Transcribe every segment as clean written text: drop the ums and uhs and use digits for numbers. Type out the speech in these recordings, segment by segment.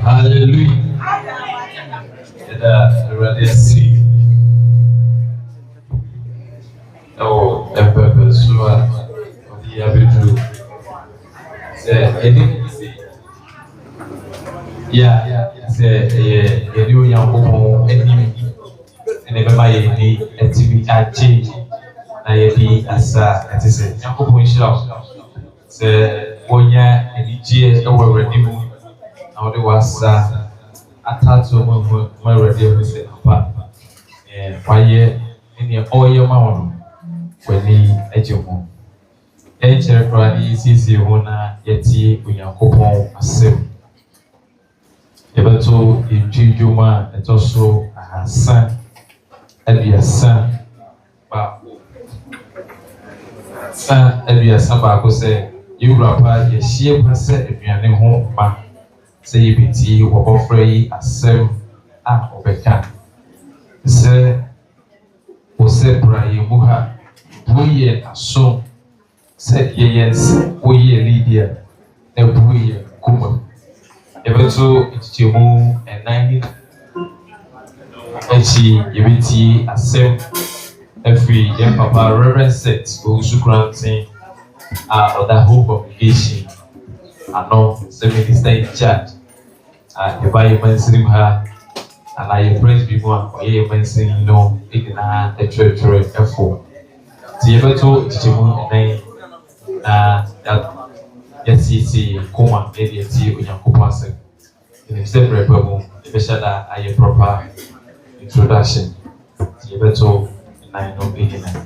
Hallelujah. Ready to see. Oh, a purpose. So, the average. Yeah. Say, you young woman, and never my TV change. I be as it is a young woman shop. Say, one year and each year over ready. Now there was attached to my radio say, Papa, and 5 years in the oil mountain when he at your home. Enche Friday sisi hona yeti unyankopon asem. Yebeto injijuma etoso ahansan aduasa ba san aduasa ba ko se yurapa yehie kwase aduane ho ma se yebeti wobofrei asem a obeka se ose braye muha boye aso se yes oye Lydia ebuye kuma ebeto itichemu enani echi yebeti asem every year papa reverend set osu granting other hope obligation ano se minister in charge the buy mention ha and I praise people oye mention no igna the church effort ti ebeto itichemu enani yes, come on, maybe see when you're passing. In a separate problem, especially a proper introduction. You better, and I know beginning.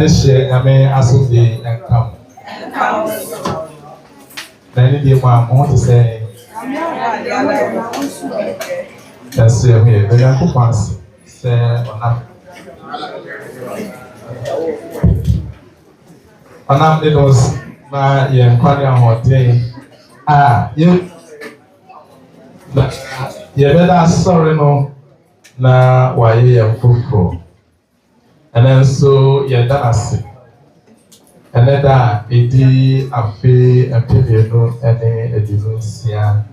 Share, I may associate and come. Then you want to say, that's here, very uncle say, on it was my young quality. You better sorry no, na why you are and then so that's it. And then that it a fee a period any edition any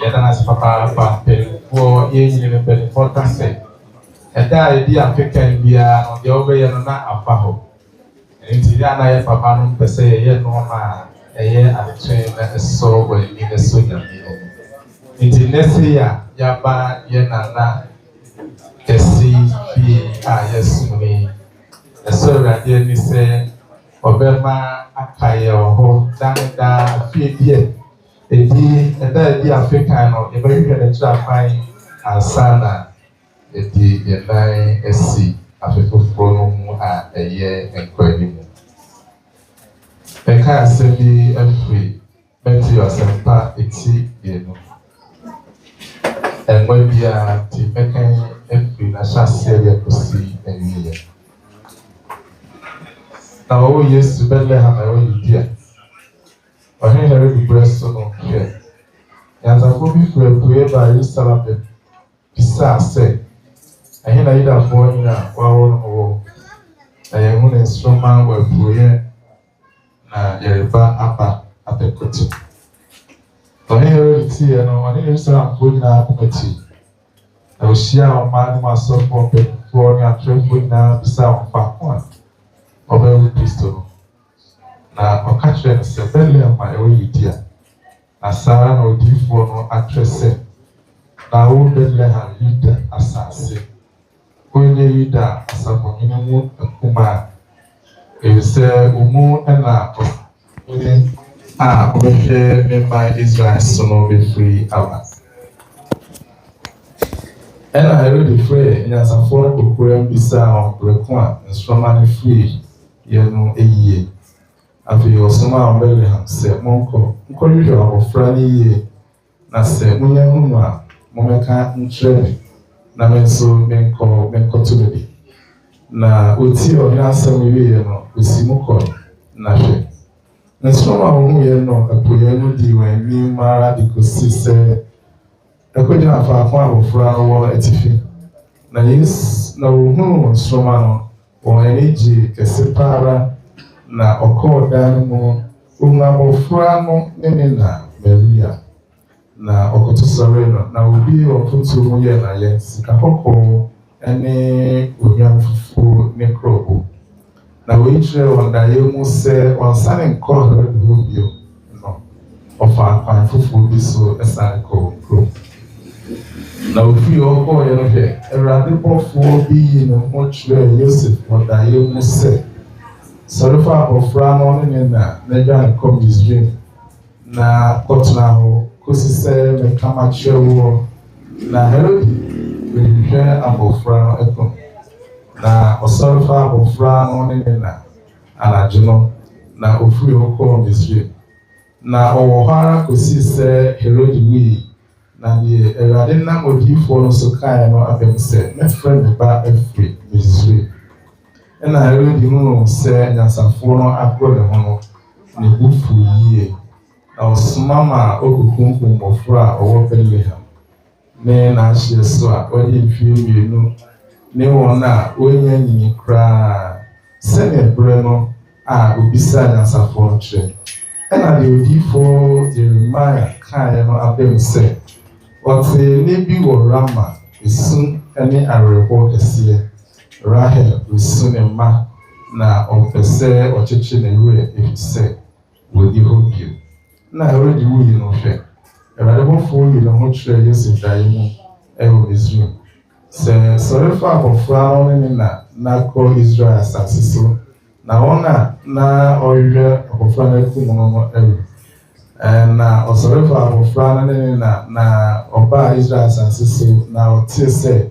that's papa for in the important say. And that idea can be on the over and not a paho. And Tiana papa per se, yet no man a year at the train that is so well in the soldier. Into next year, Yaba Yenana. Kesi fi ayesumi eso radio ni se obema akaye oho danda fi die edi eda Africa no e be hwe the trafine asana edi yenai esi afefofo no mu a eye enkwani mu eka se bi afri beti yosempa eti enu enwa bia ti mekan every national area to see and hear. Now, yes, to Bethlehem, I will be there. But here, I will breast so here. As I go before a prayer by you, Salapet, Pisa said, I hear either born in a war. I am one instrument where prayer, Yerba Appa at the cottage. But here, it's here, and I need to start putting out property. I will share on my myself for a trip now beside one of every pistol. Now, I'll catch you and say, Belly of my way, dear. As Sarah or D for no actress said, now would Bethlehem leader assassin. When you lead that as a minimum of Puma, it will say, Umu and Apple. We share me by Israel, so no be free hours. And I really pray in as a form of prayer beside Brequan and Strongman free, you know, a year. After your summer on Bethlehem, said Monko, usual of Friday year. Na said, Munya, Momeka, and Trevor, Namenso, Menko to me. Na Uti or Nasa, we know, with Simoko, Nashe. And Strongman, you know, a prayer no deal when me Mara, because she said, I couldn't have a farm of flower at Tiffy. Now, yes, no moon, Stromano, or energy, a separa, na or call Dynamo, Unamo Framo, Nenina, Maria, na Okoto Sereno, now will be or put to Muyana, yes, Kahoko, any Uyan Fufu, Necrobo. Now, we trail on the Yomu say, on Sunny call her Rubio, no, of our fine Fufu, this so a Sunny call. Now, if you all go here, a radical for being a much very Joseph, what I almost said. So far of Ramon and Negan come his dream. Na Potnao, Cosi said, and come at your na Herod, we hear about Fran Echo. Na so far of Ramon and Juno, na Ofrio come his dream. Na O'Hara Cosi said, Herod, we. Na the Radina would for so kind of them said, my friend about every misery. And I already know, say, as a phone across the honor, the book for ye. Now, Smama, Okukum, or Fra, or Bethlehem. Men, I shall so, what if you know, no one now, when you cry, send a breno, will be sad as a phone chain. And I will give for Jeremiah, kind of them said. What's a maybe or Rama is soon any arable here. Rahel will soon a ma na of the say or churchin and way if you say, will you hope you? Now already will you know fair. A radical fool you know what trade is if I ever is room. Say, sorry for frowning in that, now call Israel as so. Now, na or you of a friend of ever. na ọsọrọfọ abọfra na ọba Israel asase na ọtí sẹ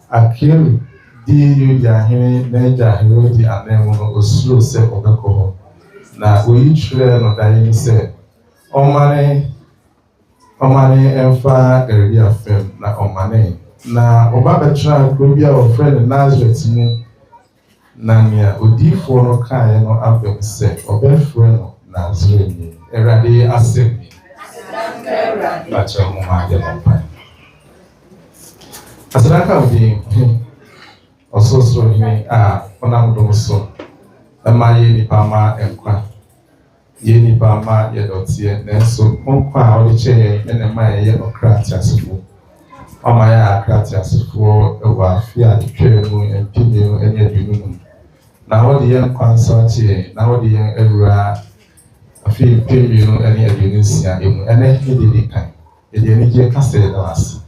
Akiru di yudi ahene na ẹja ahene di anan mu no osuro sẹ ọbẹkọ hɔ na oyi kyerɛ no dan sɛ ɔmane ɛmfa ɛredi afɛm na ɔmane na ɔba bɛtena kuro bi a wɔfrɛ no Nazareth mu na nea odiifoɔ no kaeɛ no abɛm sɛ ɔbɛfrɛ no Nazarene Awurade asɛm ni bakyɛ mo ma de mo pa asanaka odi ɔsorosoro hene a ɔnam dom so ɛma yɛ nipa ma nkwa yɛ nipa ma yɛ dɔteɛ nanso nkwa a ɔde kyɛ yɛn ɛna ma yɛ ɔkra atiasefo ɔma yɛ akra atiasefoɔ ɛwɔ afe a etwa mu mpemmienu ɛne aduonu mu na ɔde yɛn nkwa nso akyɛ na ɔde yɛn awura afe mpemmienu ɛne aduonu nsia emu ɛnɛ yɛde di kan yɛde anigye kasa yɛ da ase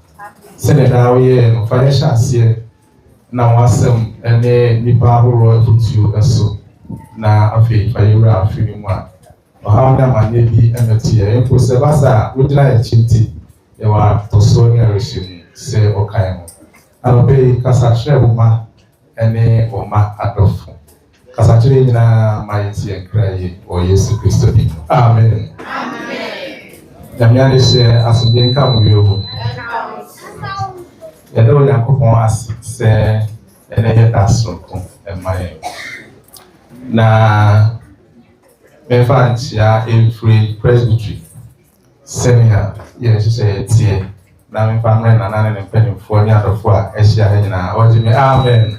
sɛnɛ daa ɔyɛ no fa yɛhyɛ aseɛ na wasɛm ɛne nipa ahorow afutuo ɛso na afei fa yɛwura afe no mu a ɔhaw ne amanneɛ bi ɛmɛto yɛ mpo sɛ basa a wogyina yɛ akyi nti yɛwɔ atɔsoɔ ne arehyɛ mu sɛ ɔkae ho anɔpɛ yi kasakyerɛ woma ɛne ɔma adɔfo kasakyerɛ nyinaa ma yɛnti yɛn kra yi wɔ Yesu Kristo bi mu amen nyame ade hyɛ asomdwe nka mo wie ho yɛde Onyankopɔn ase sɛ ɛnɛ yɛda soronko ɛma yɛn na mɛfa nkyia ɛmfiri presbytery sɛnea yɛhyehyɛ yɛteɛ na mɛfa mmerɛ nana ne mpanimfoɔ ne adɔfoɔ a ɛhyia ha nyinaa ɔgye me amen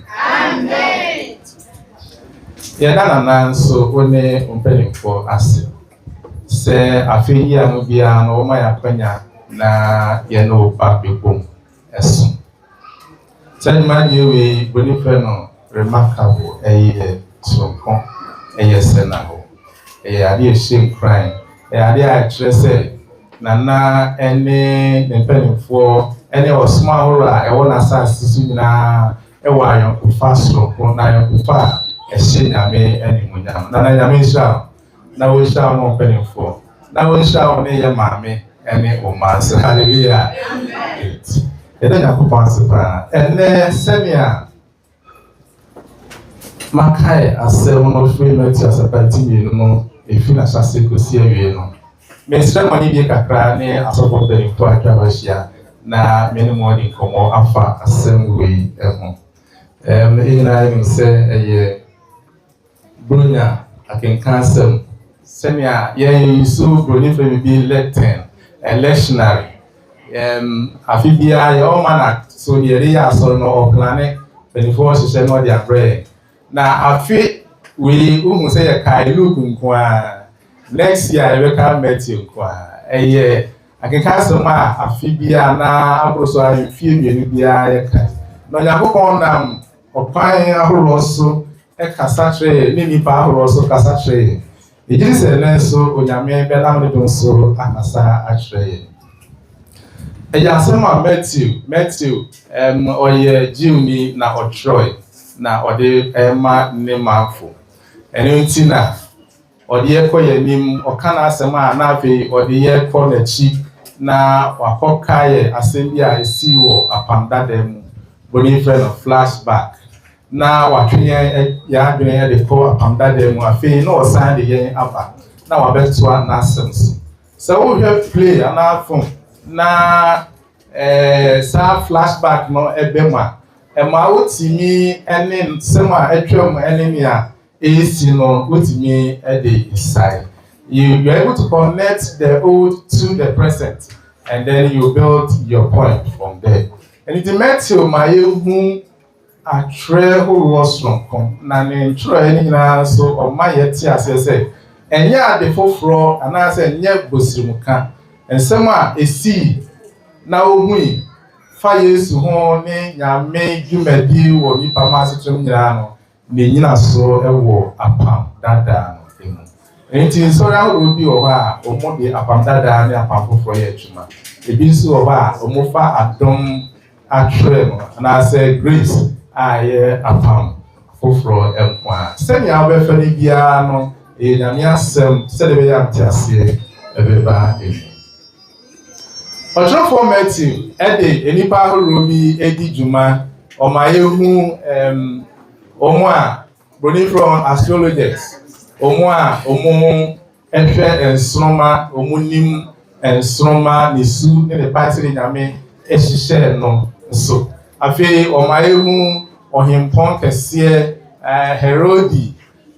yɛda nana nso wo ne mpanimfoɔ ase sɛ afei yi a mu biara no wɔma yɛ akwanya na yɛne wo ba bɛbom ɛso sɛ nnwuma deɛ wei bɔne fɛ no remarkable ɛyɛ soronko ɛyɛ sɛna hɔ ɛyɛ adeɛ ɛhyɛ nkran ɛyɛ adeɛ a ɛkyerɛ sɛ nana ɛne ne mpanimfoɔ ɛne ɔsom ahorow a ɛwɔ n'asase so nyinaa ɛwɔ ayɔnkofa soronko na ayɔnkofa a ɛhyɛ nyame animuonyam nana nyame nhyira na wɔnhyira wo ne mpanimfoɔ na wɔnhyira wo ne yɛ maame ɛne ɔma nso hallelujah yɛda Nyankopɔn ase paa ɛnnɛ sɛnea makae asɛm no firi Matthew asapati mmienu no ɛfi n'ahyɛase kɔsi awie no mesrɛ mo ne bie kakra ne asɔfo mpanimfoɔ atwa hɔ ahyia na me ne mo ɔde nkɔmmɔ afa asɛm wei ho nyinaa nim sɛ ɛyɛ bronya akenka asɛm sɛnea yɛn so broni fɛ bibi lectin electionary afi biara yɛ ɔma na so yɛde yɛ asɔre no ɔplane mpanimfoɔ hyehyɛ no ɔde abrɛ na afi wei wohu sɛ yɛkae Luke nko a next year yɛbɛka Matthew nko a ɛyɛ akenka asɛm a afi biara na aboro so a mfie mmienu biara yɛkae na Onyankopɔn nam ɔkwan ahorow so ɛkasa kyerɛ ne nipa ahorow so kasa kyerɛ ɛgyiri sɛ ɛnɛ nso Onyame bɛnam ne do nso akasa akyerɛ yɛn ɛyɛ asɛm a Matthew ɔyɛ Jewni na ɔtwerɛ na ɔde ɛma ne manfo ɛno nti na ɔde yɛkɔ yɛn anim ɔka n'asɛm a na afei ɔde yɛkɔ n'akyi na wakɔka yɛ asɛm bi a ɛsi wɔ apam dada mu bɔne frɛ no flashback na watwe yɛn adwene yɛde kɔ apam dada mu afei na ɔsan de yɛn aba na wabɛtoa n'asɛm so sɛ wohwɛ play anaa fom na saa flashback no ɛbɛ mu a ɛma wotumi ɛne nsɛm a ɛtwa mu ɛne nea ɛsi no wotumi ɛde isae you are able to connect the old to the present and then you build your point from there and the Matthew ma yɛhu atwerɛ horoɔ soronko na ne ntwerɛ ne nyinaa nso ɔma yɛte aseɛ sɛ ɛnyɛ ade foforɔ anaasɛ ɛnyɛ bosirimuka nsɛm a ɛsii na ohui fa Yesu ho ne Nyame dwumadi wɔ nipa ma asetwam nyinaa no ne nyina so ɛwɔ apam dada no mu nti nsɔre ahorow bi wɔ hɔ a ɔmo de apam dada ne apam foforɔ yɛ adwuma ebi nso wɔ hɔ a ɔmo fa adom atwerɛ no anaasɛ grace a yɛ apam foforɔ nko a sɛnea wobɛfa no biara no ɛyɛ Nyame asɛm sɛdeɛ bɛyɛ ante aseɛ ebeba eni Ọ̀túnfọ̀ Matthew ẹ̀dẹ̀ enipa ahorow bi edi dwuma ọ̀mayẹ̀hu ọmọ a broni from astrologers ọmọ a ọmọ ẹhwẹ nsọmọ ọmọ nim nsọmọ nesu ne patiri nyame ehyehyẹ no so afei ọ̀mayẹ̀hu ọ̀hempọ̀n kẹsíẹ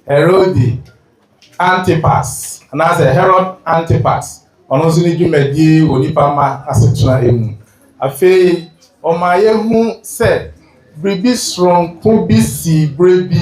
Herodi Antipas anaasẹ Herod Antipas ọ̀nà nso ní dwumadie onipa ma asetena emu afei ọ̀mayẹ̀hu sẹ biribi soronko bi si bere bi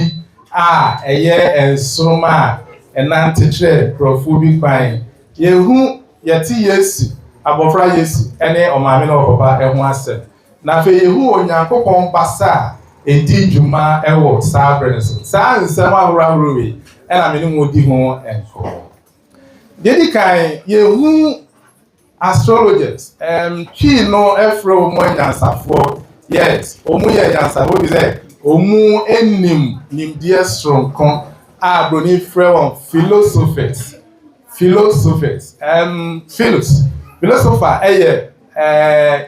a ɛyɛ nsoma a ɛnante kyerɛ nkurɔfoɔ bi kwan yɛhu yɛte Yesu abɔfra Yesu ɛne ɔmaame na ɔpapa ɛho asɛm na afei yɛhu Onyankopɔn basa a ɛdi dwuma ɛwɔ saa bere no so saa nsɛm ahorow wei ɛna me ne mu di ho nkɔmmɔ deɛ di kan yɛhu astrologers twi no ɛfrɛ wɔn anyansafoɔ yes omu yɛ anyansafoɔ bi sɛ omu enim nimdeɛ soronko a broni frɛ wɔn philosophers philosopher ɛyɛ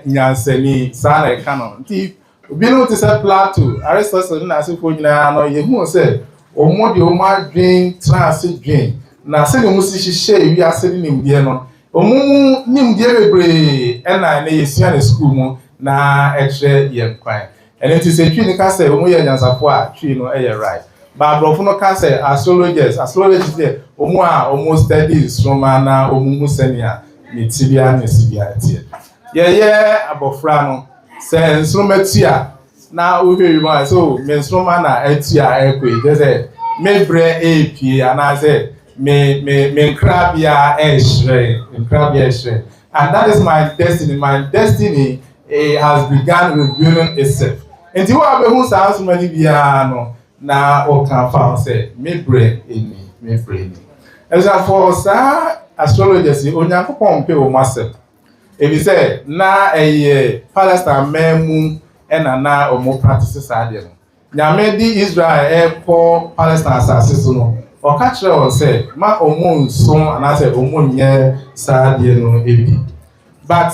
nyansani saa na ɛka no nti obinom te sɛ Plato Aristotle na asefo nyinaa no yɛhu sɛ omu de omu adwen tena ase dwen na sɛ omu si hyehyɛ ewiase ne nimdeɛ no omu nimdeɛ bebree ɛna ne yɛsua ne school mu na ɛkyerɛ yɛn kwan ɛno nti sɛ twi ne ka sɛ omu yɛ nyansafo a twi no ɛyɛ right baabrɔfo no ka sɛ astrologers sɛ omu a omu study sroma na omu hu sɛnea ne tibia ne sibia teɛ yɛyɛ abɔfra no sɛ nsroma tua na wohwɛ yi ma so me nsroma na atua ɛkɔ yi sɛ mebrɛ ɛpie anaasɛ me nkrabea ɛhyerɛn and that is my destiny has begun revealing itself. Nti wo abehu saa nsoma ni bia no na o kan fa say mebrɛ eni. Ɛsa for saa astrologers Onyankopɔn pe o masɛ. Ebi sɛ na ɛyɛ Palestine memu ɛna na o mo practice saa de no. Nyame di Israel ɛkɔ Palestine asase so no. Ɔka kyerɛ wɔn sɛ ma o mo nsom anasɛ o mo nyɛ saa de no ebi. But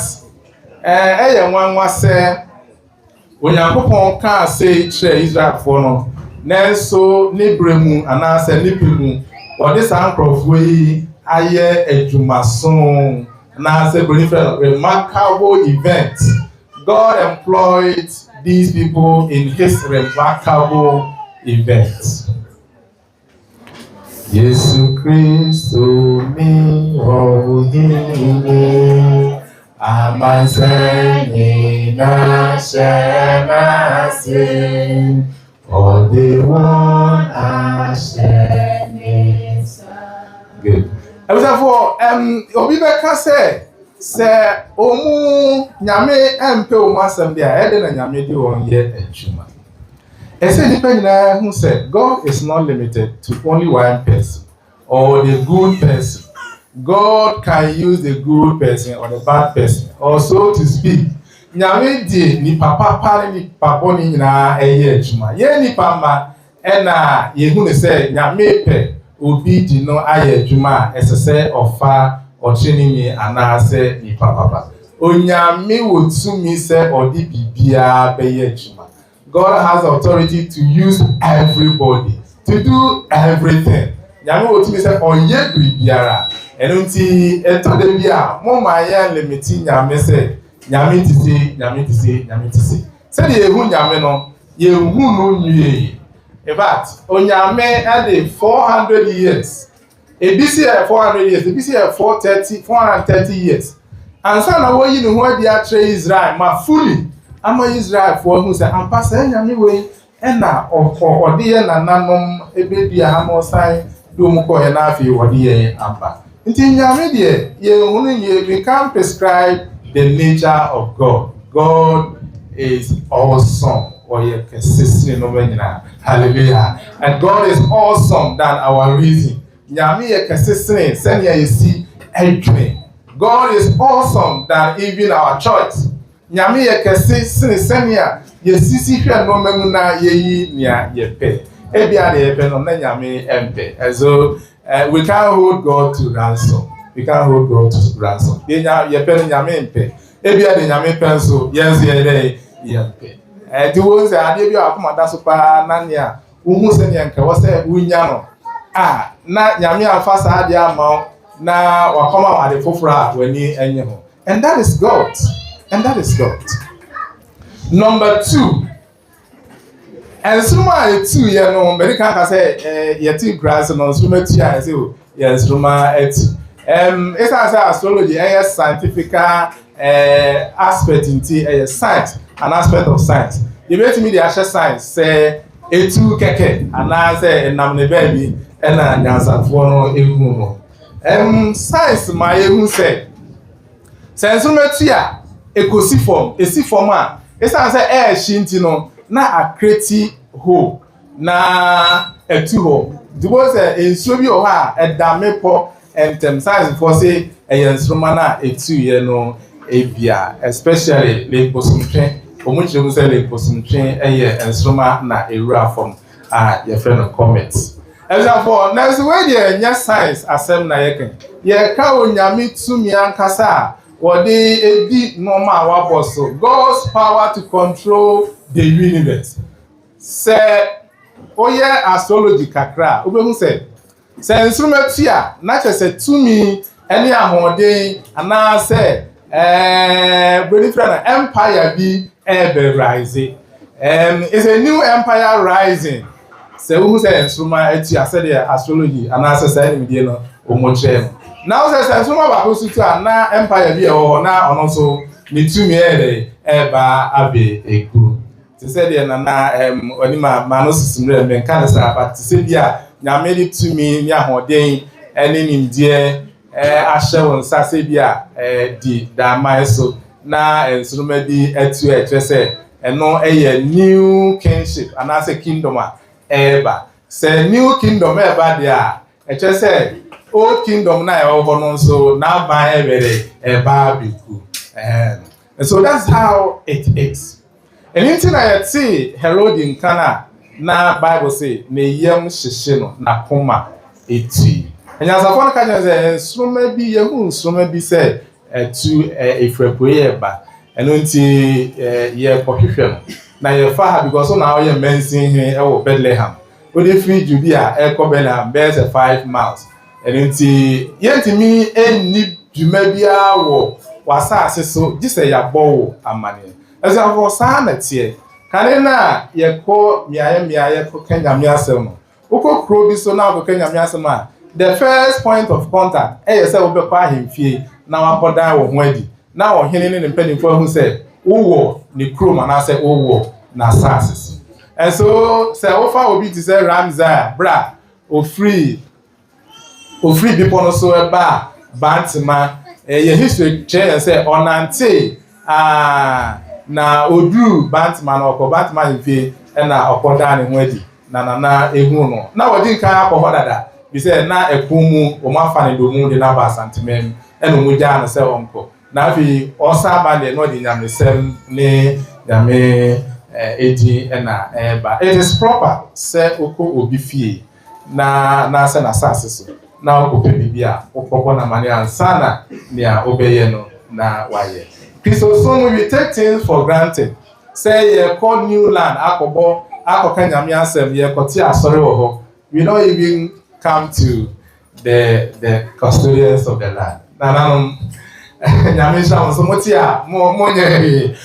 ɛyɛ nwanwa sɛ Onyankopɔn ka sɛ kyerɛ Israelfoɔ no nanso ne brɛ mu anaasɛ ne pɛ mu ɔde saa nkurɔfoɔ yi ayɛ adwumason anaasɛ remarkable event. God employed these people in his remarkable event. Yesu Kristo mi ohini Amansani na shemasi Ode won asheni. Good. Ebusafo obi beka se omu nyame empe omu asem dia ede na nyame di won ye adwuma. Ese nipa nyina hu se God is not limited to only one person or the good person. God can use the good person or the bad person, or so to speak. Nyame di ni papa ni papa ni nyina eye adwuma. Ye ni pama ena ye hu ne se nyame pe obi di no aye adwuma esese ofa ochini anase ni papa. Onyame wotumi se odi bibia be ye adwuma. God has authority to use everybody to do everything. Nyame wotumi se oye bibiara. Eno nti etode bia mo ma ya limiti nyame se nyame ti se. Se de ehu nyame no ye hu no nwie. In fact, onyame ade 400 years. Ebisi 400 years, ebisi 430 years. Ansa na wo yi ne ho adi a tre Israel ma fully. Ama Israel for hu se ampa se nyame we na ode ye nananom ebedua ha mo san do mu ko ye na afi ode ye ampa. Until we can't prescribe the nature of God. God is awesome. Hallelujah. And God is awesome than our reason. God is awesome than even our choice. We can't hold God to ransom. we can't hold God to ransom. Ye pen nyame mpe. Ebia de nyame pen so yes ye dey ye mpe. The ones that ade bi akoma da so pa na nia. Uhu se ne nka wo se unya no. Na nyame afa sa ade ama na wakoma ade fofora wani enye ho. And that is God. And that is God. Number 2. And suma etu ye no American ka say yeti grass no suma tu ya say yes suma etu. It's as astrology a scientific aspect into a science, an aspect of science. You bet me the actual science say etu keke and I say namne baby and nyansa for ehu no. Science my ehu say sense metia ekosi form esi form a esa say shinti no na akreti ho na etu ho dibo say ensuo bi o ha edamepo entem science for say instrument na etu ye no ebia especially le posumtwe omuchire mu say le posumtwe instrument na ewura form your friend no comment. Example, next way the nya science asem na yeken. Ye ka onyame tumi ankasa wodi edi normal wa bosso. God's power to control the universe. Say oye astrology kakra. Obehu say instrument here na chese tumi any ahode ana say benefit empire bi ebe rising. It's a new empire rising. Say who say instrument eti I said astrology and I say me no omoche. Now say instrument ba ko sutu na empire bi e ho na ono so ni tumi eba abe egu. They said na oni ma no sisimre me kan say but say bia nyame di tumi ni ahoden ene nimdie ahye won sa say bia di da mai so na instrument di etu e say eno new kingship and I say kingdom eba say new kingdom eba dia say old kingdom na e ho no so na ban eba biku and so that's how it is. And into na yet Herod in Cana na Bible say ne yem hyehye no na koma eti and as afon ka say instrument bi yehu instrument bi say to efrepoye eba and unti ye pohwehwe no na ye fa because na ye mention here e Bethlehem we dey free Judea e ko Bethlehem bears 5 miles and unti yentimi eni dwuma bia wo wasase so gise ya bowo amane as for sanete kane na ye ko miaye ko Kenya miasem no uko kro bi so na ko Kenya miasem a the first point of contact e say we be kwa hemfie na wapodan wo ho adi na ohene ne mpanimfo hu say wo ni krom na say wo na sasses and so say ofa obi ti say Ramza bra o free people no so eba bantima ye history change say onante na odru bantima na okọ bantima hemfie na okoda ne ho adi na ehu no na wodi kan akọ dada bi say na ekomu o ma fa ne domu de na ba santimem eno mu ja na say onko na fi osaba de no di nyame sem ne nyame edi na eba it is proper say oko obi fie na say na sase so na oko bibia okoko na mani ansana nia obeye no na waye Christo so we take things for granted say ye call new land akoka nyame ansem ye koti asori wo ho we don't even come to the custodians of the land na nyame sha so motia monye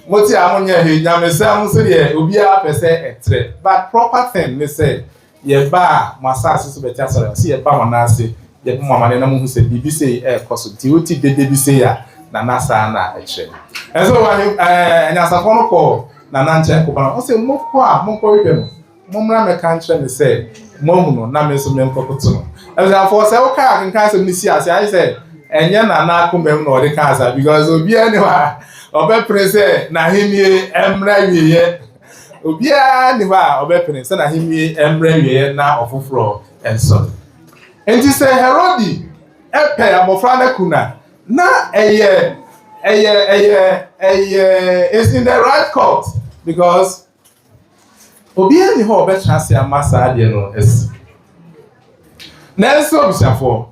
motia monye nyame sam so de obi a pese etre but proper thing me say ye ba masase so betia so ye ba manase ye mama ne na mu se bibi say koso ti oti dede bi say ya na nasa na eche and so when anyasafo no ko na nanche ko ba o say mo ko a mo ko wipe no mo mra me kan kire ne say mo mu no na me so me nkokoto no and therefore say o ka kan say ni si ase I say enye na akomem na odi kansa because obi aniwa obe prese na himie emra wiye obi aniwa obe prese na himie emra wiye na ofoforo enso enti say Herodi epe abofra na kuna na eye is in the right court because obi aniwa obe chance amasa ade no es na enso bisafo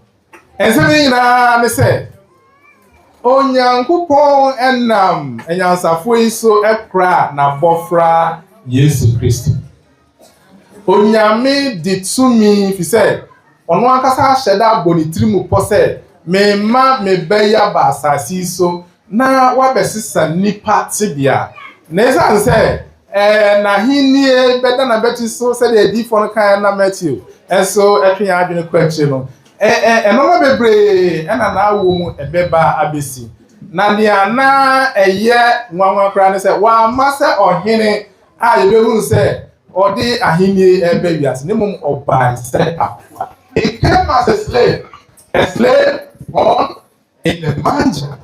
ensemi na me say onyankopon enam enyansafo iso ekra na bofra Yesu Kristo onyame ditumi fi say ono akasa hyeda bonitirimu pose me ma me beya ba asasi so na wabesisa nipa tibia na esan say na hinie beda na beti so say the edifo no kan na Matthew enso etwen adwene kwachi no enoma bebre ena na awo mu ebeba abesi na dia na eye nwanwa kra ne say wa mase ohene a yebehu say odi ahini ebe wiase ne mum oba say akwa he came as a slave born in the manger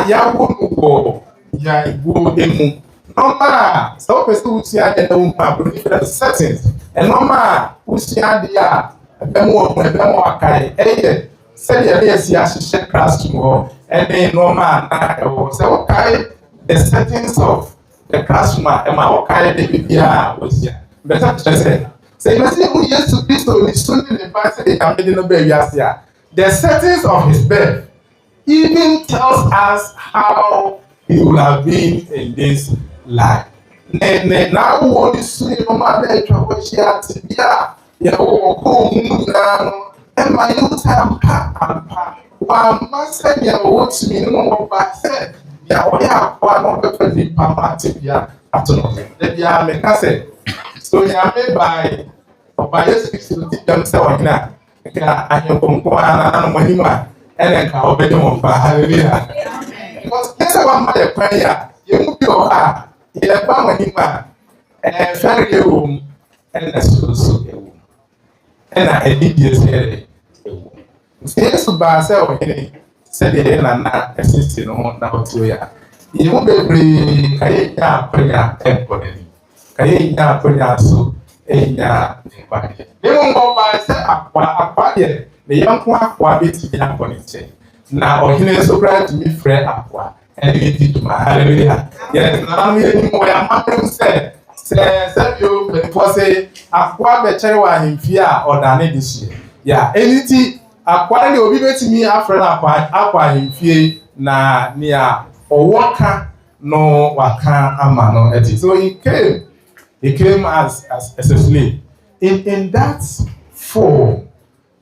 ya wo ya ibu emu normal so person usi ade na umpa different settings and normal usi ade ya emu akai say the yes ya she classroom and normal na so okay the settings of the classroom am okay the bibia was ya better say me say Jesus Christ is sunday the past say am dey no be ya the settings of his birth even tells us how he would have been in this life. Now what is saying no matter what she had to be ya o na and my youth ampa wa masa ya what me no ba say ya o ya kwa no be di papa ti ya atono de ya me ka say so ya me by papa Yesu Kristo ti dem say wa na ka ahye konko ana mo hima ene ka obede mo pa hallelujah because kesa wa ma de kwan ya ye mu bi o ha ye ba mo hima fere ye wo ene so ewo ena edidie se ewo Yesu ba se o hene se de na esisi no na otu ya ye mu bebre kai ya kwanya empodeni kai ya kwanya so enya kwa de mo ba se akwa ye the young one bit in a now, or he is so glad to be friend aqua and it to my hallelujah. Yes, now me more I'm say you before say aqua better one in fear or than this year. Yeah, anything aqua will be better me after aqua in fear na near or waka no waka amano at it. So he came as a slave in that form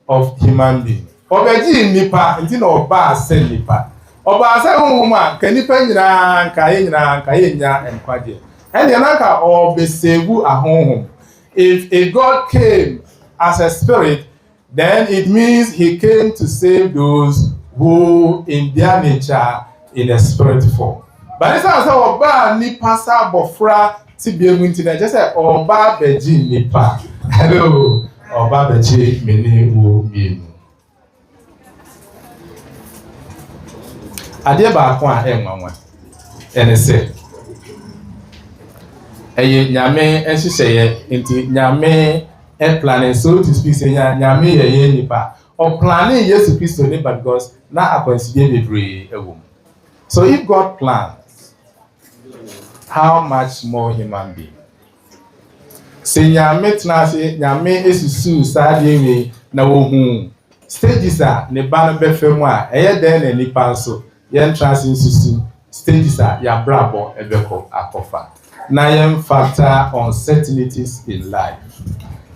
of human being. Obeji nipa nti na oba ase nipa. Oba ase huma ka nipa nyina nka ye nya enkwade. And na ka obesebu ahonhom. If a God came as a spirit, then it means he came to save those who in their nature in a spirit form. But this is oba nipa sa bofra ti biemu nti na just say oba beji nipa. Hello. Oba beji mene wo mienu. Ade ba ko a enwanwa. Ene se. Eye nyame enhyehyeye nti nyame planning so to speak say nyame ye nipa. O planning Yesu Kristo nipa because na akonsibe bebre ewo. So if God plans, how much more human being? Say nyame tnase nyame esusu saade we na wo hu stages a ne ba no befemu a eye den na nipa so yen trans esusu stages a ya brabo ebeko akofa na yen factor uncertainties in life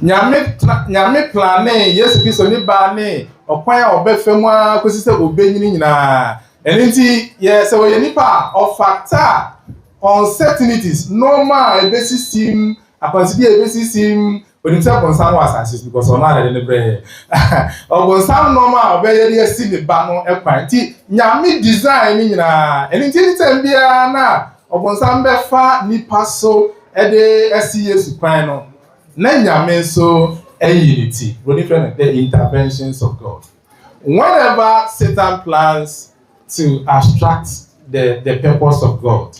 nyame planning Yesu Kristo ni ba ne okwan a obefemu a kosise obenyini nyina enti ye se we nipa of factor uncertainties normal ebesisim apansibi ebesisim onimsa konsan was assist because on na de bre ogonsan normal obeye de asi ne ba no ekwan ti nyame design ni nyina enti ni tambia na ogonsan be fa nipa so ede asi Yesu kwan no na nyame so eyiniti we different the interventions of God. Whenever Satan plans to abstract the purpose of God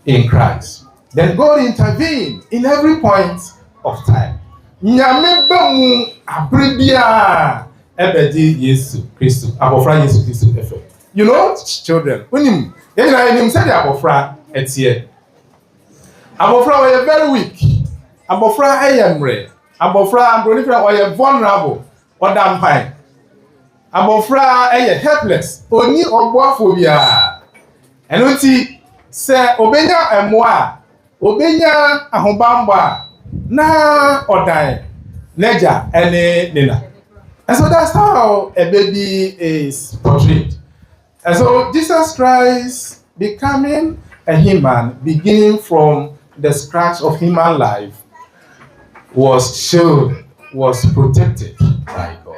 in Christ, then God intervene in every point of time. Nyame bamu abribia ebedi Yesu Kristo abofra Yesu Kristo efe. You know children unim enim say the abofra etie abofra we very weak abofra eyemre abofra bronifa we vulnerable odampai abofra helpless oni ogboafo bia eno nti se obenya emoa obenya ahobamba na odan neja ene nena. And so that's how a baby is portrayed. And so Jesus Christ becoming a human, beginning from the scratch of human life, was shielded, was protected by God.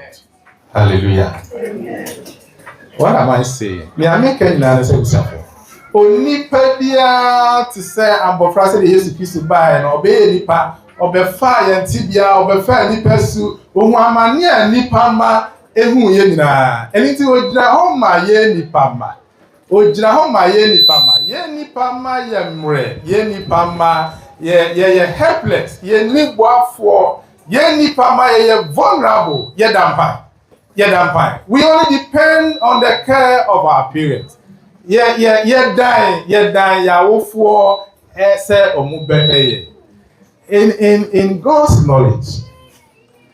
Hallelujah. Amen. What am I saying? Me I make an example. Only pedia to say abofra say the Jesus Christ buy and obey nipa obefa ya tibia obefa nipa su ohun amane a nipa ma ehun ye nyina eniti ogira ho ma ye nipa ma ogira ho ma ye nipa ma ye nipa ma ye mre ye nipa ma ye helpless ye niboafo ye nipa ma ye vulnerable ye dampa. We only depend on the care of our parents. Ye die ya wofo ese omube in God's knowledge.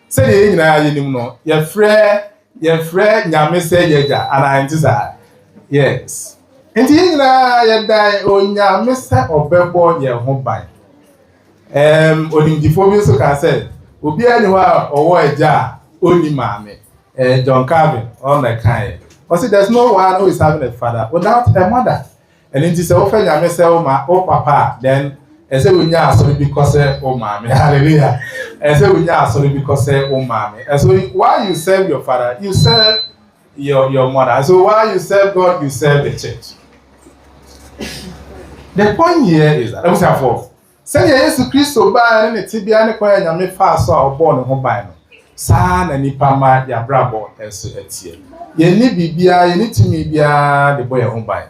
Say the nyina yenim no ye frɛ nyame sɛ yega ana ntisa. Yes. Enti nyina ye die onyame sɛ obɛbɔ ye ho ban. Onimdifo bi so ka sɛ obi ani ho a ɔwɔ agya oni maame. John Calvin on the kind. But see, there's no one who is having a father without a mother. And it is often you say, oh my, oh papa, then and say we are sorry because oh mommy, hallelujah. And say we are sorry because oh mommy. And so while you serve your father, you serve your mother. And so while you serve God, you serve the church. The point here is that let me say for say Jesus Christ by any tibia any kwa nyame fa so a born ho ban no. Sa na nipa ma ya brabo eso etie ye ni bibia ye ni tumi bia de boy ho ban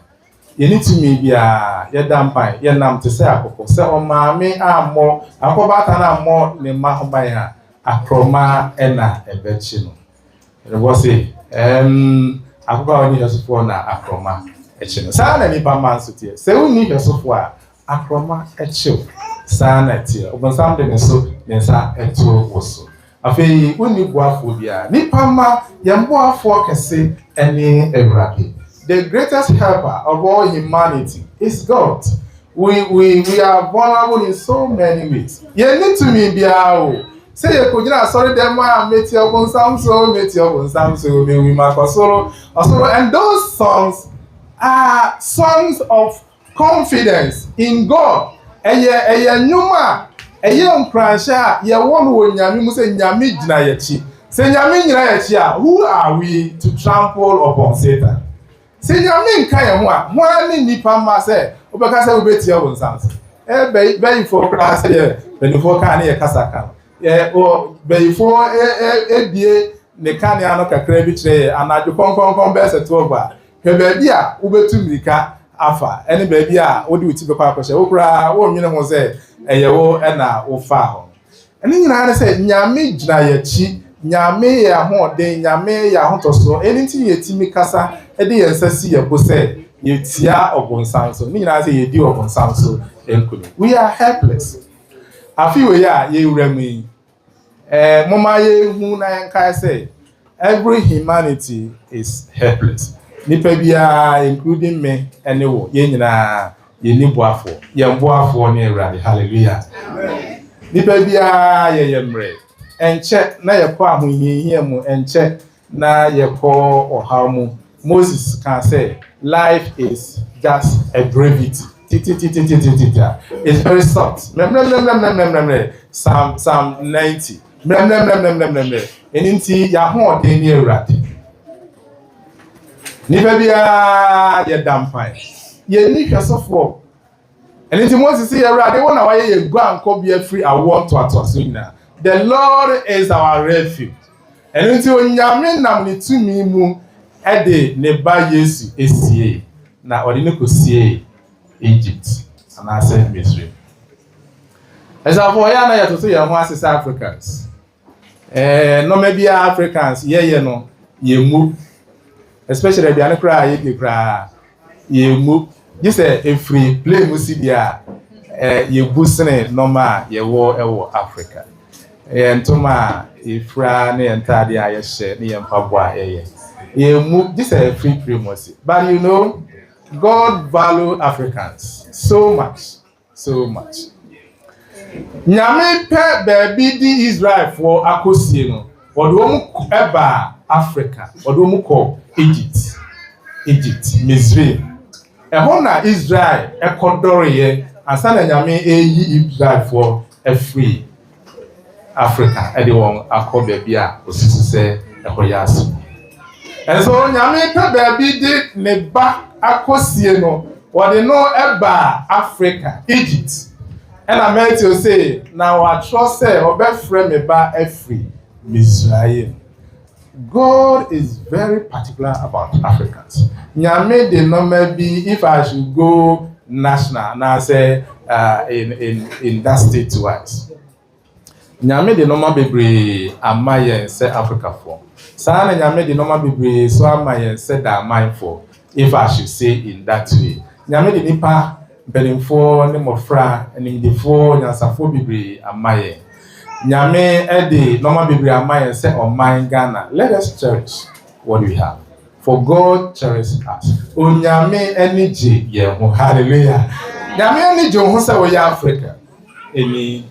ye ni tumi bia ye dampan ye nam te se akoko se o maame ammo akobata na ammo ne ma ho ban ha akroma ena ebechi no e wo se akoba oni yesofo na akroma echi no sa na nipa ma nso tie se uni yesofo a akroma echi sa na tie obonsam de ne so ne sa eto woso afei woni boafo bia nipa ma yemboafo kese ene ewrade. The greatest helper of all humanity is God. We are vulnerable in so many ways. You need to me bia o say you could not sorry them meti obonsam so me we makosoro and those songs are songs of confidence in God. Eye nyuma eye nkranhya ye won wo nyame mu se nyame gina yachi se nyame nyina yachi a who are we to trample upon Satan? Se nyame nka ye ho a ho ani nipa ma se obeka se obetia won sans be for class ye be for kan ye kasaka o be for ebie ne kan ya no kakra bi kire anadwo konkon be se to ba pe be bia ubetumika afa ene be bia odi uti be kwa akoshe wo kura wo nwene ho se eyewo na ofa ho eni nyina na se nyame gina yachi nyame ya ho den nyame ya ho toso eni ti yetimi kasa e de yensasi ye bo se yetia obonsan so ni nyina se yedi obonsan so enkulu. We are helpless. Afi we ya ye wrami mama ye hu na yanka say every humanity is helpless. Nipa bia including me anyway ye nyina ye ni boafo ye boafo ni Ewurade. Hallelujah. Amen. Nipa bia ye yemre enche na ye ko ahohihia mu enche na ye ko ohamu. Moses can say life is just a brevity. It's very short. Psalm 90. Eninti ya ho de ni Ewurade. Nipa bia ye dampan ye ni hwesofo eninti Moses say Ewurade wona wa ye guanko bia free awon to atoso nyina. The Lord is our refuge. Eninti onyame nam ni tumi mu ede ne ba Yesu esie na odi ne kosie Egypt and I said Misri. As a boy na ya to say ya ho asese Africans no maybe Africans ye no ye mu especially the anekra ye kra ye mu this a free play musidia ye busene normal ye wo Africa ntoma ifra ne entade a ye hye ne ye mpaboa ye This is a free primacy. But you know, God value Africans so much, so much. Nyame pe baby di Israel for akosie no. Odo eba Africa, odo ko Egypt, Misraim. Na Israel ekodore ye ansa na nyame eyi Israel for free Africa. E de won akobe bia osisi se ekoyaso. And so nyame pe baby di ne ba akosie no, odo no eba Africa, Egypt. And I meant to say, now I trust say, obefre me ba free Misraim. God is very particular about Africans. Nyame de no maybe if I should go national, now say in that state wise. Nyame de no maybe amaye say Africa for. Sana nyame de no maybe so amaye say that mine for. If I should say in that way, nyame de nipa belimfo ne mofra enimdefo nyansafo bibre amaye. Nyame ede normal bibre amaye say on mine Ghana. Let us cherish what we have. For God cherishes us. O nyame enije ye ho. Hallelujah. Nyame enije ho say we Africa. Eni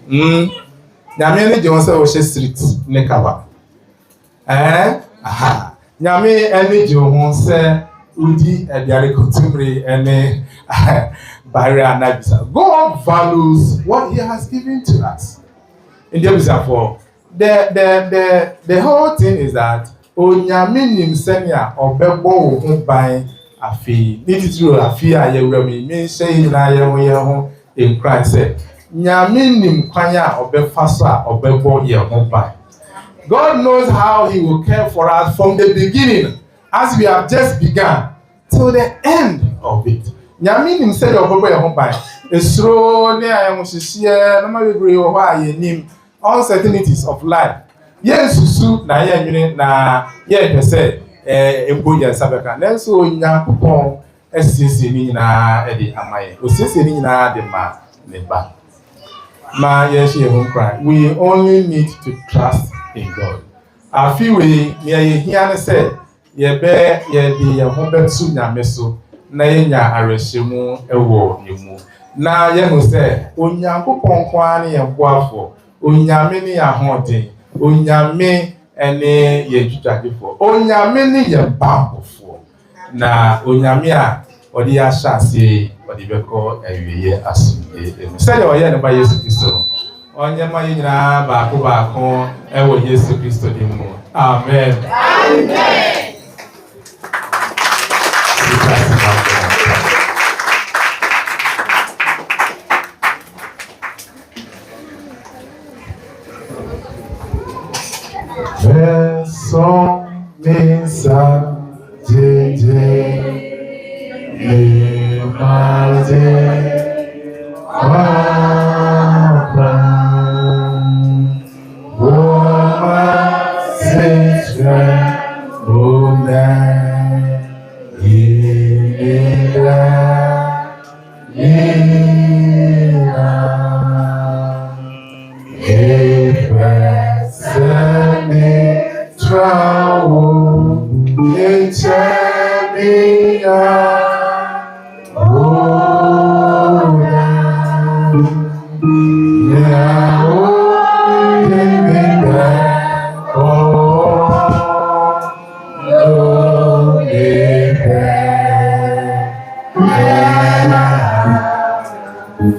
nyame enije ho say we street ne kaba. Nyame enije ho say udi ediare kotumre ene barrier nabisa. God values what he has given to us. In the episode for the whole thing is that onyame nim senia obebo wo ho ban afi. It is true afi aye wemi me say na ye ho in Christ say nyame nim kwanya obefa so a obebo ye ho ban. God knows how he will care for us from the beginning as we have just begun till the end of it. Nyame nim say obebo ye ho ban. Esro ne ayemo hihie no ma bebre wo ha ye nim uncertainties of life. Yes susu na ye nwene na ye pese emboya sabeka. Nanso Onyankopon esisi ni na e di amaye. Osisi ni na de ma ne ba. Ma yes ye ho cry. We only need to trust in God. I feel we ye hia ne say ye be ye di ye ho betu nyame so na ye nya arehemu ewo emu. Na ye ho say Onyankopon kwa ne ye boafo. Onyame ni ahoden. Onyame ene ye jutadefo. Onyame ni ye bambofo. Na onyame a odi ashase odi beko ewiye asumde. Sele oye ne ba Yesu Kristo. Onye ma yina ba ko ewo Yesu Kristo di mu. Amen. Amen. Verso mesa jeje le maze wapa woma setre ona ila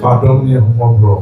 Fadom ni bro.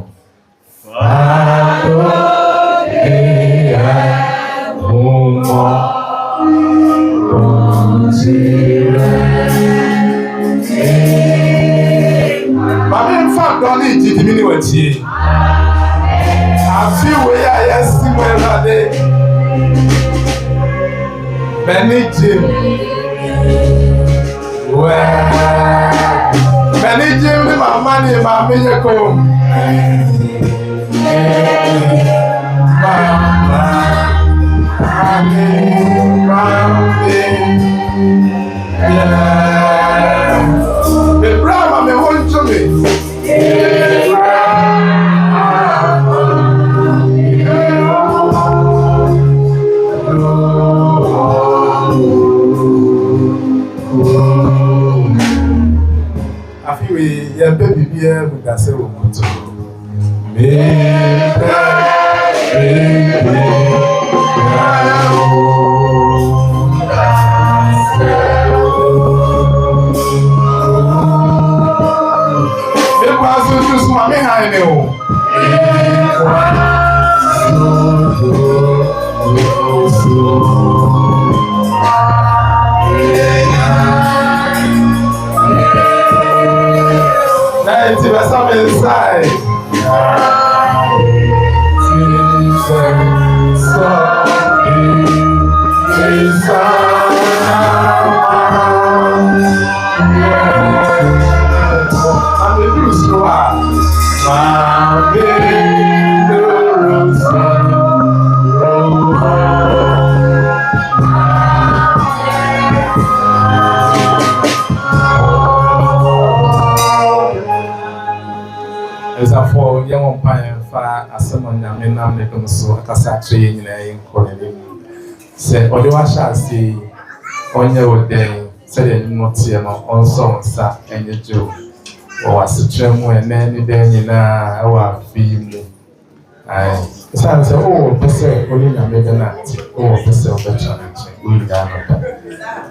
afi we ye baby bia we da say we mutu me for young umpire for a summon and now make them so a cassatrain in a colony. Say, or do I shall see on your day, said not here on some sat and your joke, or as a tremor and any day in our fee. I say, oh, person, only a mega night, oh, person of the challenge, we got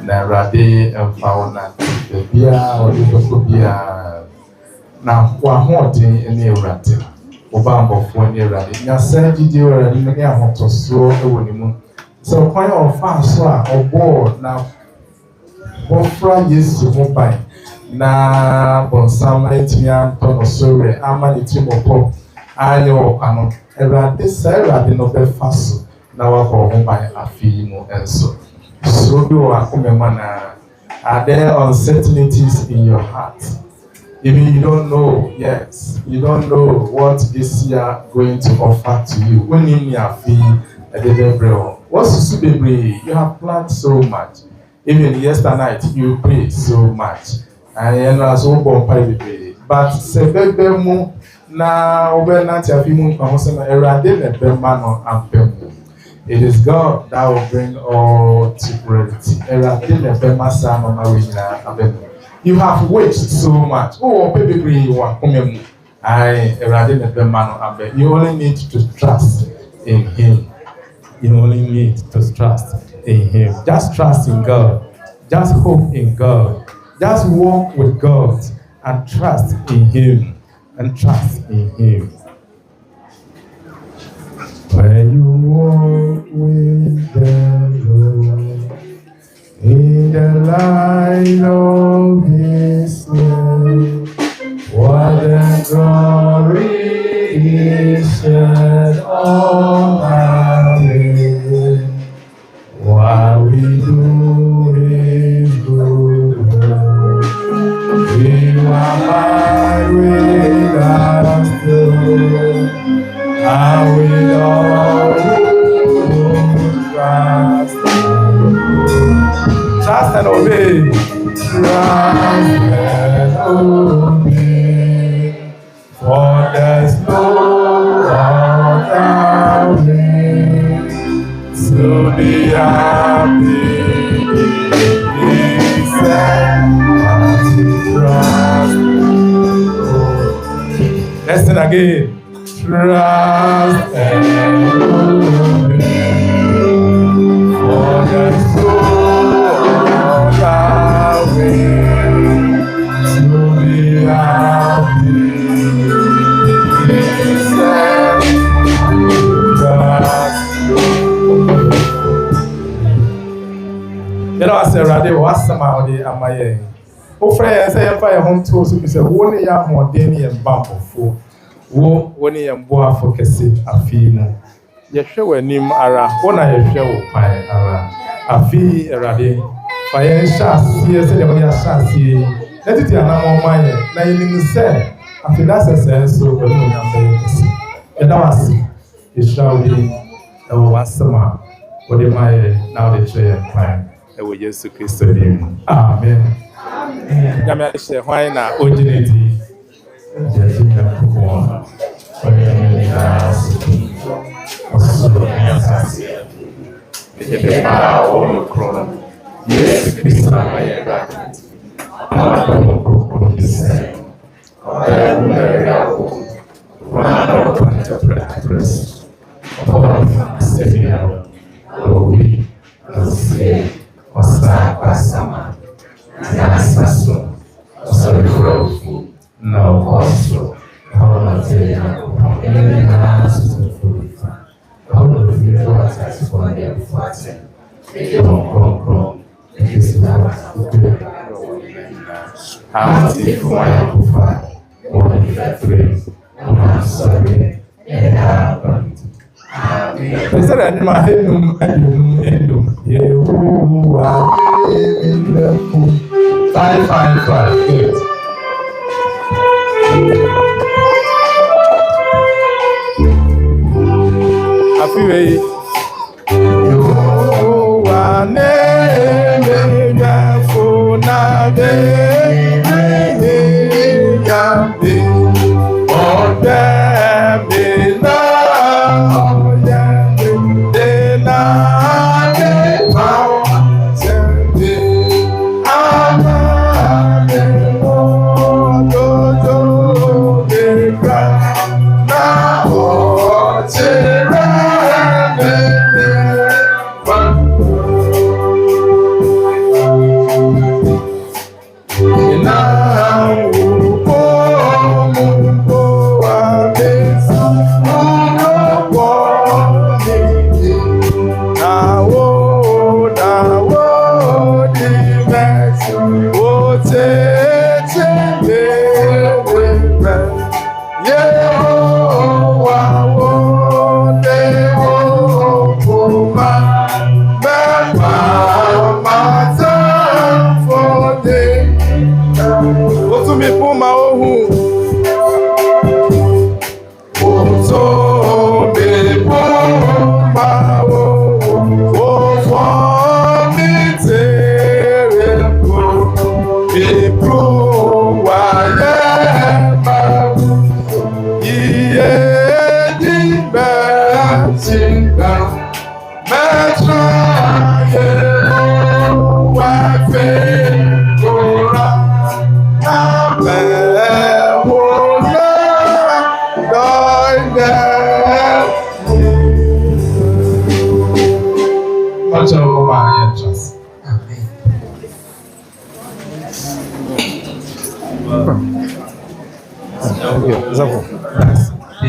now Rade and Fauna, the beer or the beer. Now, one more thing in the Rate, Obama for the Rate. Now, send you already many a hot or so. So, quite of fast or board now. What fry is to mobile now, on some 18 or so, how many team of pop I know, and around this side, I did not be fast. Now, I go home by a fee and so. So, do I come, man? Are there uncertainties in your heart? Even you don't know, yes, you don't know what this year going to offer to you. When you are feeling a little what's the baby? You have planned so much. Even yesterday night, you prayed so much. And you know, so bomb baby. But say baby mo na over na tiafimu kwa hosema erade ne bema no ampemu. It is God that will bring all to reality. Erade ne bema sa no na we na abemu. You have wasted so much. Oh, baby, you are coming. You only need to trust in Him. You only need to trust in Him. Just trust in God. Just hope in God. Just walk with God and trust in Him. And trust in Him. When you walk with the Lord in the light of His name, what a glory is shed on our way. While we do His good work, we abide with us too, and with all who trust. Trust and obey. Trust and obey. For there's no other way to be happy. Except to trust. Listen again. Trust and obey. For there's no to be happy. You know, I said, Rade, what's some of the Amaye? Oh, friend, say, if I home to us, we say, one year more Danny and Bumper for 1 year more for Cassie, a female. You show a name, Ara, one I show by Ara, a fee, Rade. Fire shall see, said, I shall see. Let it be an hour mine. Now you say, after that's a sense, so we're going to and I was it shall be a once summer. What am I now the chair and climb? I will just to Christ. Amen. Amen. Why not? Ordinary. Yes, Christ, I am right. Ati fwaya kufa. Mwani fefre. Mwasare. Is that my endum? Yehuwa elefu 555. Good. Afiwe. Yehuwa elefu nade yambi ode mina.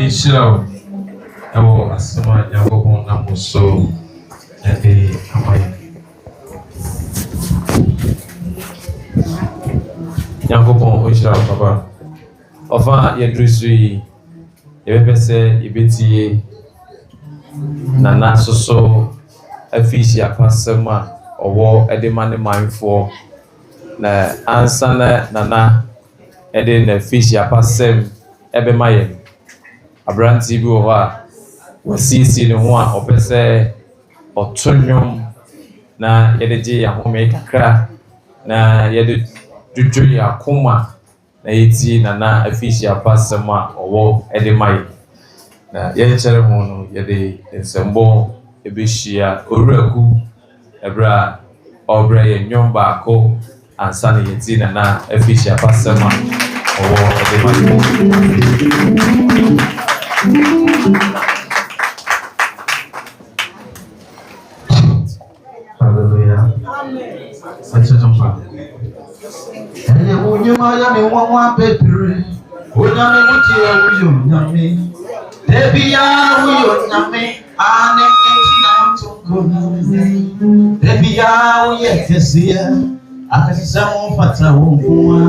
Ishira ewo asema Nyankopɔn nam so yɛde amayɛ. Nyankopɔn ohyira papa. Ɔfa yɛduru so yi yɛbɛpɛ sɛ yɛbɛtie Nana soso afihyia pasɛm a ɔwɔ ɛde ma ne manfoɔ na ansa na Nana ɛde na afihyia pasɛm ɛbɛma yɛn. Abranti bi wɔ hɔ a wɔsiesie ne ho a ɔpɛ sɛ ɔto nnwom na yɛde gye yɛahome kakra na yɛde dwodwo yɛ akoma na yɛtie Nana afihyia pasɛm a ɔwɔ ɛde ma yɛn. Na yɛnkyɛre ho no yɛde nsɛmbɔ ɛbɛhyia owuraku ɛberɛ a ɔbrɛ yɛn nnwom baako ansa na yɛtie Nana afihyia pasɛm a ɔwɔ ɛde ma yɛn. Hallelujah. Amen. Ene unyuma ya mi wanwa pepere. Onyame muti ya uyo nyame. Debi ya uyo nyame. Ane enti na mtoko nyame. Debi ya uye kesiya. Akasisa mfata wunguwa.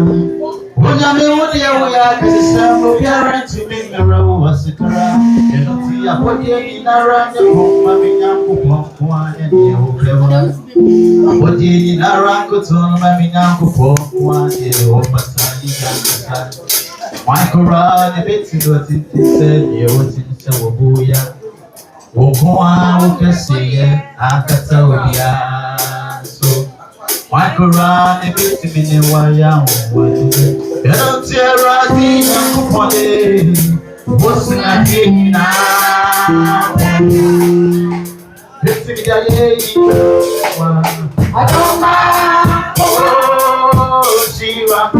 Onyame wudi ya uya akasisa mbiara ntimi mera wasikara. Enoti ya kodye inara nyakoma minyanku kwa nye ukewa. Kodye inara kutuma minyanku kwa nye opatani yakata. Waikora nebeti watitise ye watitise wabuya. Wukua ukesiye akata uya. So Waikora nebeti mine waya uwajube. Enoti ya radi yakupone. Wosina hina Hesikia yeyi Adoma Shiva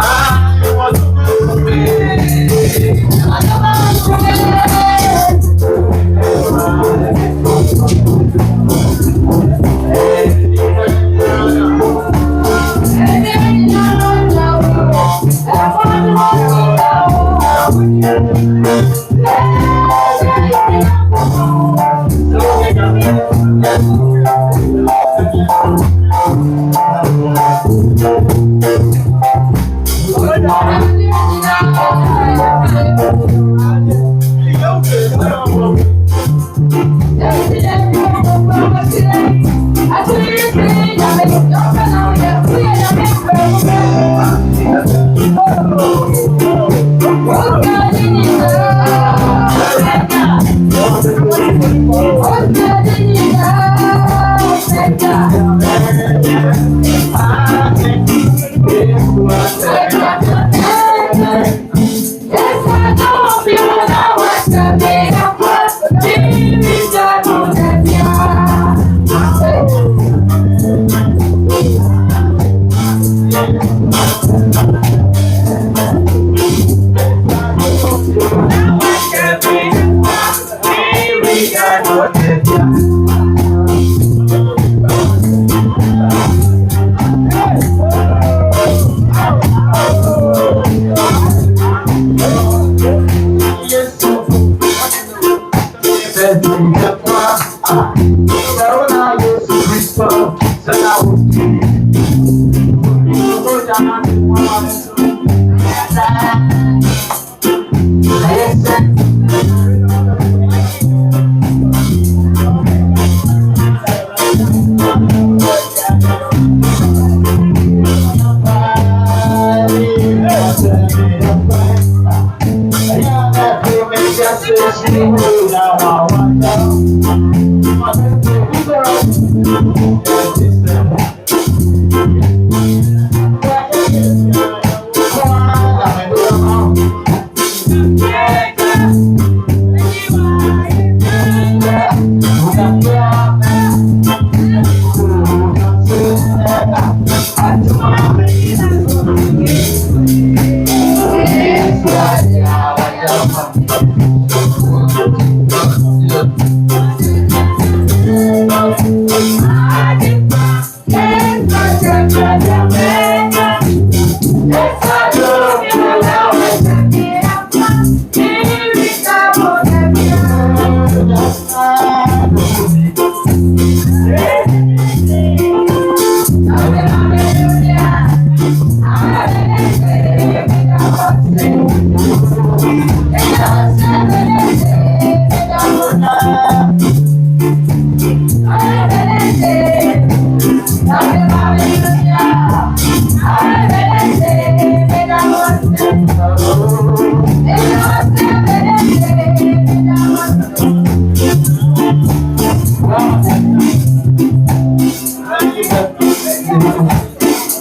I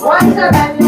Once a